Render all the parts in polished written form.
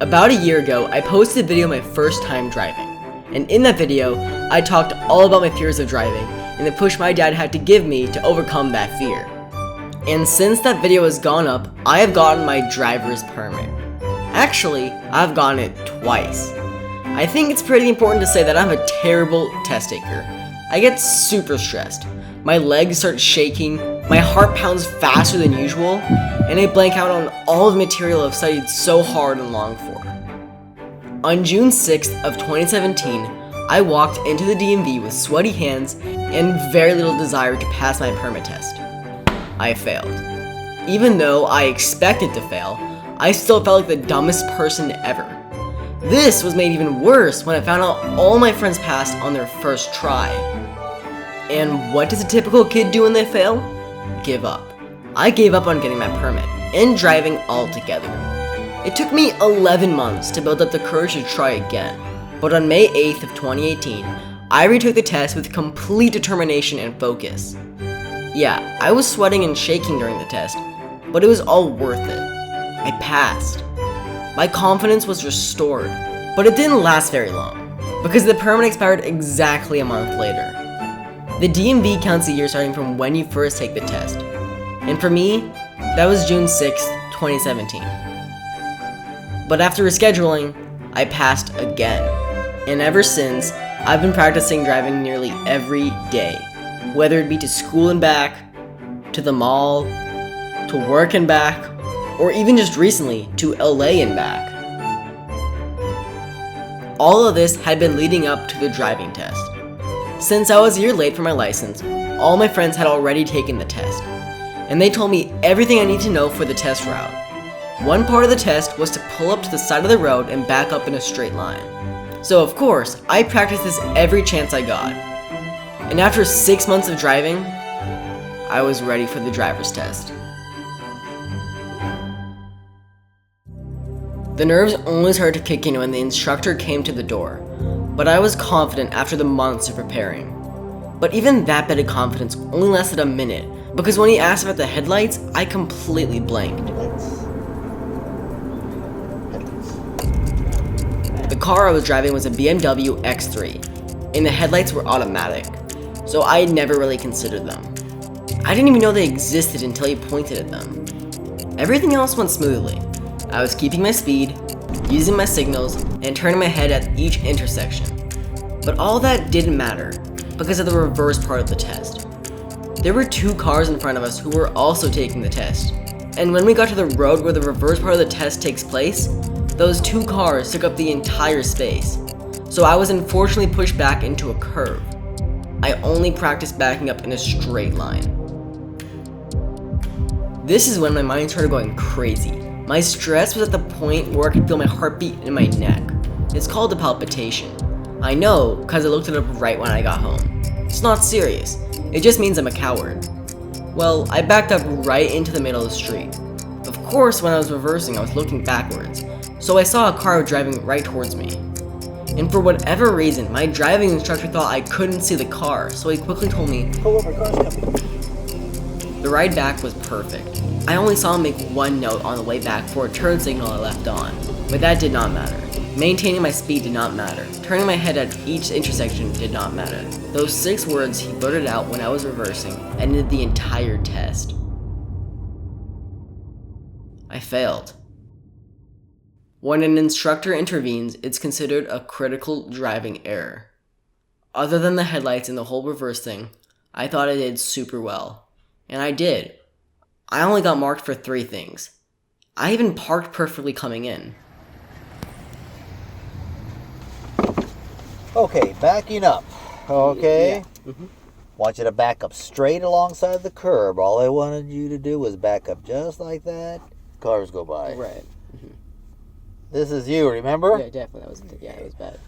About a year ago, I posted a video of my first time driving. And in that video, I talked all about my fears of driving and the push my dad had to give me to overcome that fear. And since that video has gone up, I have gotten my driver's permit. Actually, I've gotten it twice. I think it's pretty important to say that I'm a terrible test taker. I get super stressed. My legs start shaking, my heart pounds faster than usual, and I blank out on all the material I've studied so hard and long for. On June 6th of 2017, I walked into the DMV with sweaty hands and very little desire to pass my permit test. I failed. Even though I expected to fail, I still felt like the dumbest person ever. This was made even worse when I found out all my friends passed on their first try. And what does a typical kid do when they fail? Give up. I gave up on getting my permit and driving altogether. It took me 11 months to build up the courage to try again, but on May 8th of 2018, I retook the test with complete determination and focus. Yeah, I was sweating and shaking during the test, but it was all worth it. I passed. My confidence was restored, but it didn't last very long, because the permit expired exactly a month later. The DMV counts a year starting from when you first take the test, and for me, that was June 6th, 2017. But after rescheduling, I passed again, and ever since, I've been practicing driving nearly every day, whether it be to school and back, to the mall, to work and back, or even just recently to LA and back. All of this had been leading up to the driving test. Since I was a year late for my license, all my friends had already taken the test, and they told me everything I need to know for the test route. One part of the test was to pull up to the side of the road and back up in a straight line. So of course, I practiced this every chance I got. And after 6 months of driving, I was ready for the driver's test. The nerves only started to kick in when the instructor came to the door, but I was confident after the months of preparing. But even that bit of confidence only lasted a minute, because when he asked about the headlights, I completely blanked. The car I was driving was a BMW X3, and the headlights were automatic, so I had never really considered them. I didn't even know they existed until he pointed at them. Everything else went smoothly. I was keeping my speed, using my signals, and turning my head at each intersection. But all that didn't matter, because of the reverse part of the test. There were 2 cars in front of us who were also taking the test, and when we got to the road where the reverse part of the test takes place, those 2 cars took up the entire space, so I was unfortunately pushed back into a curve. I only practiced backing up in a straight line. This is when my mind started going crazy. My stress was at the point where I could feel my heartbeat in my neck. It's called a palpitation. I know, cause I looked it up right when I got home. It's not serious, it just means I'm a coward. Well, I backed up right into the middle of the street. Of course, when I was reversing, I was looking backwards, so I saw a car driving right towards me. And for whatever reason, my driving instructor thought I couldn't see the car, so he quickly told me, "Pull over, car's coming." The ride back was perfect. I only saw him make one note on the way back for a turn signal I left on, but that did not matter. Maintaining my speed did not matter. Turning my head at each intersection did not matter. Those 6 words he blurted out when I was reversing ended the entire test. I failed. When an instructor intervenes, it's considered a critical driving error. Other than the headlights and the whole reverse thing, I thought I did super well. And I did. I only got marked for 3 things. I even parked perfectly coming in. Okay, backing up. Okay. Yeah. Want you to back up straight alongside the curb. All I wanted you to do was back up just like that. Cars go by. Right. This is you, remember? Yeah, definitely. It was bad.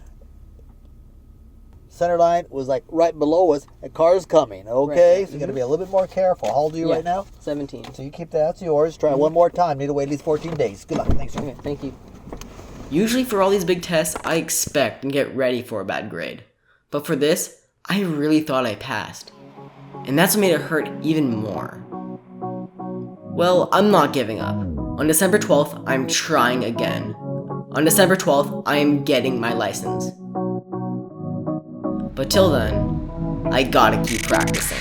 Center line was like right below us, and cars coming. Okay, Right. so you got to be a little bit more careful. How old are you right now? 17. So you keep that. That's yours. Try one more time. Need to wait at least 14 days. Good luck. Thanks. Okay, thank you. Usually for all these big tests, I expect and get ready for a bad grade. But for this, I really thought I passed. And that's what made it hurt even more. Well, I'm not giving up. On December 12th, I'm trying again. On December 12th, I am getting my license. But till then, I gotta keep practicing.